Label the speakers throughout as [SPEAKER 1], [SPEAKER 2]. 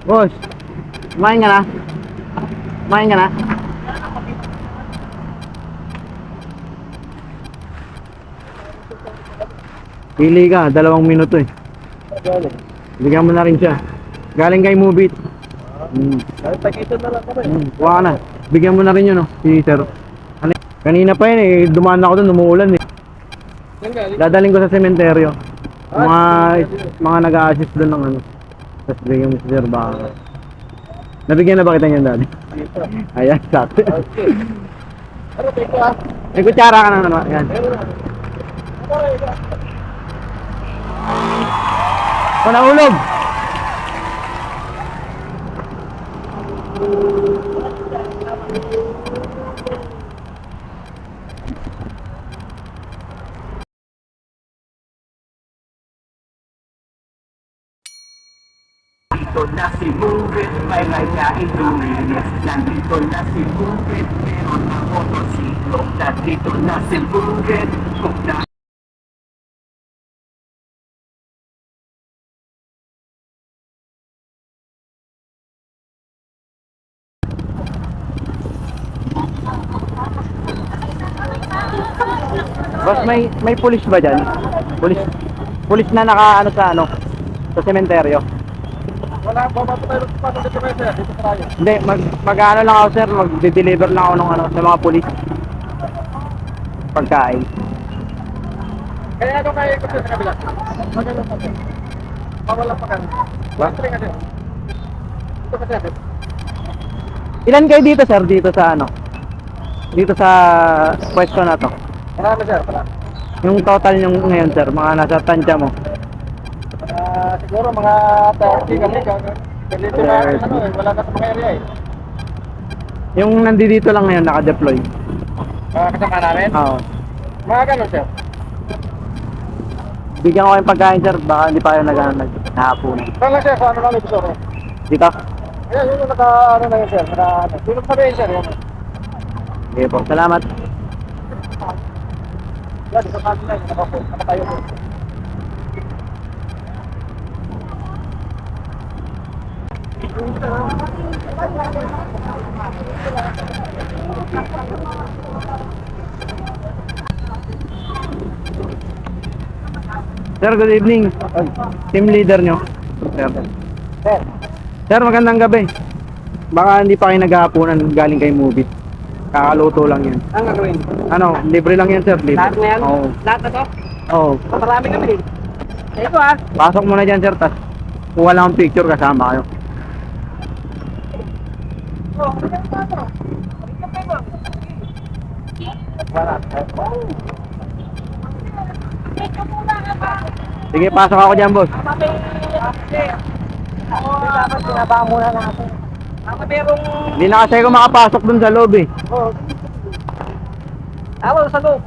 [SPEAKER 1] Boss, kumain ka na? Kumain ka na? Pili ka, 2 minuto eh. Bigyan mo na rin siya. Galing kay Mubit.
[SPEAKER 2] Tagitan na lang kami.
[SPEAKER 1] Kuha ka na. Bigyan mo na rin yun, si Sir. Ano, kanina pa yun eh, dumaan ako doon, umuulan eh. Dadaling ko sa sementeryo. Mga nag-a-assist doon ng ano. Tapos bigyan mo si Sir baka. Nabigyan na ba kita niyan, Daddy? Ayan, sakto.
[SPEAKER 2] Ano, take ko ah.
[SPEAKER 1] May kutsara ka na naman. Ayan. O, nahulog!
[SPEAKER 3] Nandito na si Bukit, may nagkain luminis. Nandito na si Bukit, meron na motosiklo. Nandito na si Bukit, kung na
[SPEAKER 1] Boss, may pulis ba dyan? Pulis na naka ano sa sementeryo.
[SPEAKER 2] Wala, tayo dito kayo sir. Dito tayo.
[SPEAKER 1] Hindi, mag-ano lang ako, sir, magde-deliver lang ako ng ano sa mga pulis. Pagkain.
[SPEAKER 2] Kaya ano kaya ikot sa kabila? Maganda pa sir. Mawala pa kan. Last ring kasi. Dito kasi sir.
[SPEAKER 1] Ilan kayo dito, sir, dito sa ano? Dito sa pwesto na to.
[SPEAKER 2] Marami sir, pala.
[SPEAKER 1] Yung total yung ngayon, sir, mga nasa tansya mo.
[SPEAKER 2] Siguro mga 30 kami. Ganito na ano eh, wala na sa mga area eh.
[SPEAKER 1] Yung nandito lang ngayon, naka-deploy.
[SPEAKER 2] Kasama namin?
[SPEAKER 1] Oo.
[SPEAKER 2] Mga ganun sir.
[SPEAKER 1] Bigyan ko kayong pagkain, sir, baka hindi pa kayo naghahaponan.
[SPEAKER 2] Saan lang sir, kung ano lang ito sir?
[SPEAKER 1] Dito?
[SPEAKER 2] Ayan, yun yung naka, ano na yun sir. Sino pa rin sir? Yan.
[SPEAKER 1] Sige po, salamat.
[SPEAKER 2] Yan, dito kami na yun. Nakatayo po.
[SPEAKER 1] Sir, good evening. Team leader nyo. Sir.
[SPEAKER 2] Sir.
[SPEAKER 1] Sir, magandang gabi. Baka hindi pa kayo naghahaponan galing kay Mubit. Kakaluto lang yan.
[SPEAKER 2] Ang gagawin?
[SPEAKER 1] Ano, libre lang yan, sir. Libre.
[SPEAKER 2] Lahat na yan?
[SPEAKER 1] Oo.
[SPEAKER 2] Lahat na to?
[SPEAKER 1] Oo.
[SPEAKER 2] Marami kami. Ito ah.
[SPEAKER 1] Pasok mo na dyan, sir. Tas kuha lang ang picture kasama kayo. Sige, pasok ako dyan, boss.
[SPEAKER 2] Dapat sinabang muna natin. Ako merong...
[SPEAKER 1] Hindi na kasi ako makapasok dun sa loob eh.
[SPEAKER 2] Oh. Ako sa loob.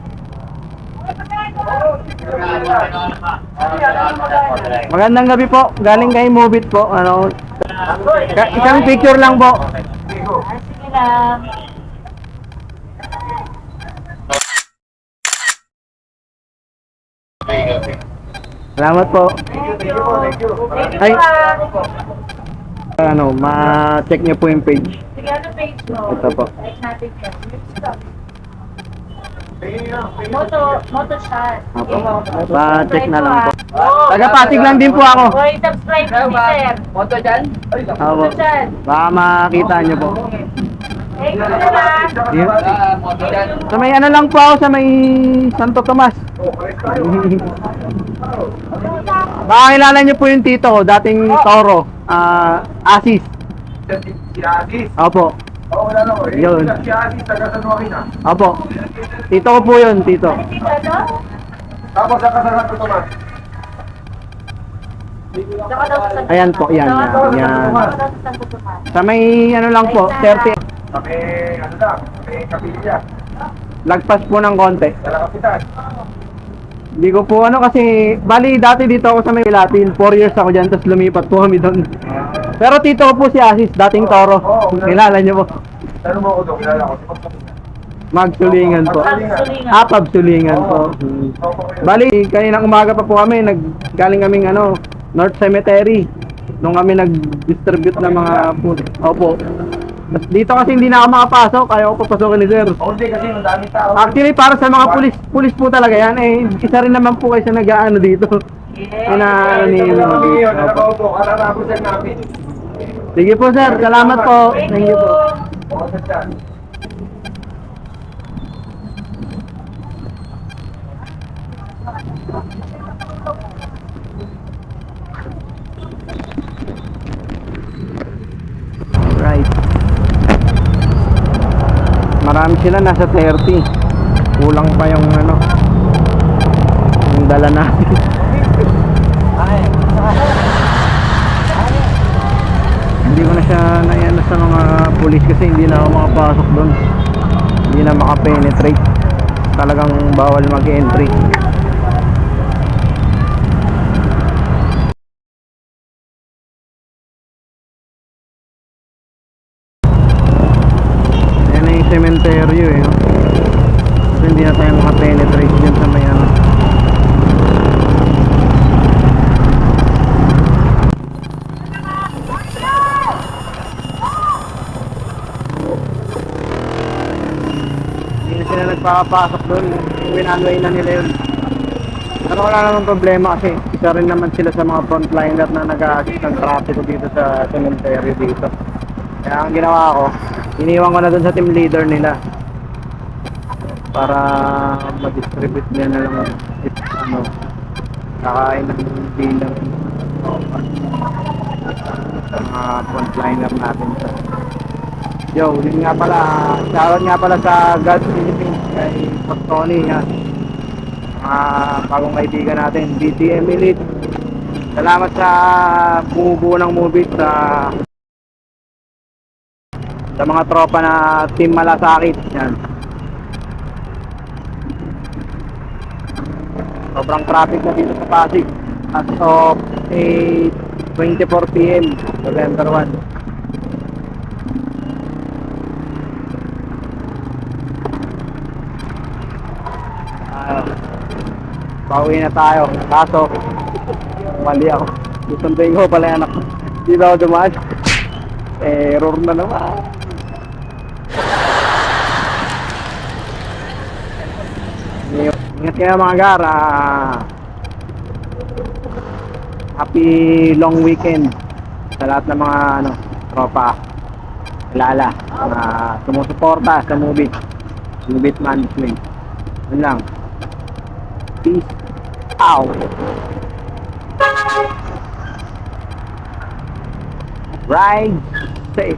[SPEAKER 1] Magandang gabi po. Galing kay Mubit po. Ano, isang picture lang po.
[SPEAKER 4] Sige lang.
[SPEAKER 1] Salamat po. Ay, ano, ma-check niyo po yung page.
[SPEAKER 4] Sige, ano page mo?
[SPEAKER 1] Ito po.
[SPEAKER 4] Like natin yan. Moto shot.
[SPEAKER 1] Opo. Pa-check na lang po. Taga-Pasig lang din po ako.
[SPEAKER 4] Hoy, subscribe mo ni sir.
[SPEAKER 2] Moto dyan?
[SPEAKER 1] Opo.
[SPEAKER 4] Moto dyan.
[SPEAKER 1] Baka makita niyo po.
[SPEAKER 4] Thank you na.
[SPEAKER 2] Moto dyan.
[SPEAKER 1] Sa may ano lang po ako sa may Santo Tomas. Baka kilala niyo po yung tito ko, dating Toro, Asis.
[SPEAKER 3] si Asis.
[SPEAKER 1] Opo.
[SPEAKER 3] Oo, wala na ko.
[SPEAKER 1] Yun.
[SPEAKER 3] Si Asis, taga San Joaquin ah.
[SPEAKER 1] Opo. Tito ko po yun, tito.
[SPEAKER 4] Dito, no?
[SPEAKER 3] Tapos ang kasarap ko Tomas.
[SPEAKER 4] Saka daw sa
[SPEAKER 1] Ayan po, yan, yan, yan.
[SPEAKER 4] Saka daw sa Santo Tomas.
[SPEAKER 1] Sa may ano lang po, 30.
[SPEAKER 3] Kami, ano lang, kami kapilya.
[SPEAKER 1] Lagpas po ng konti.
[SPEAKER 3] Dala kapitan.
[SPEAKER 1] Hindi ko po ano kasi, bali dati dito ako sa may Latin, 4 years ako dyan, tapos lumipat po kami doon. Pero tito ko po si Asis, dating Toro. Kilala niyo po.
[SPEAKER 3] Tanong mo ako doon, kilala ko. Si Pagkapitan.
[SPEAKER 1] Magsulingan po.
[SPEAKER 4] Pagsulingan.
[SPEAKER 1] Pagsulingan po. Bali, kaninang umaga pa po kami, galing kaming ano, North Cemetery. Nung kami nag-distribute ng mga food. Opo. Mas dito kasi hindi na ako makapasok, kaya ko papasokin ni sir.
[SPEAKER 2] Hindi kasi madami tao.
[SPEAKER 1] Actually, para sa mga pulis po talaga yan. Eh, isa rin naman po kayo sa nag-aano dito. Ano ni Opo.
[SPEAKER 2] Kararapusan namin.
[SPEAKER 1] Sige po sir, salamat po. Thank you po. Right. Marami sila, nasa 30. Kulang pa yung ano, yung dala natin. Hindi ko na siya naiano sa mga pulis kasi hindi na ako makapasok doon. Hindi na makapenetrate. Talagang bawal mag-entry. Ayan na yung cementerio eh. Oh. So, hindi na tayo makapenetrate dyan sa may ano. Hindi na sila nagpapasok doon. Winanway na nila yun. Pero wala namang problema kasi isa rin naman sila sa mga frontliner na nag-a-assist ng traffic dito sa cemetery dito. Kaya ang ginawa ko, iniwan ko na doon sa team leader nila para ma-distribute niya na lang if ano, kakain ng bilang sa mga frontliner natin sa yo, yun nga pala, shoutout nga pala sa God's Philippines kay Post Tony yan. Mga bagong kaibigan natin, BTM Elite. Salamat sa bumubuo ng movie sa mga tropa na Team Malasakit. Yan. Sobrang traffic na dito sa Pasig as of 8:24 PM, November 1. Pauwi na tayo. Kaso, mali ako. Susunduin ko pala yung anak ko. Hindi na ako dumaan. Error na naman. Ingat kayo mga gara. Happy long weekend sa lahat ng mga ano, tropa. Lala. Mga sumusuporta sa movie. Movie management. Yun lang. Peace out. Ride safe.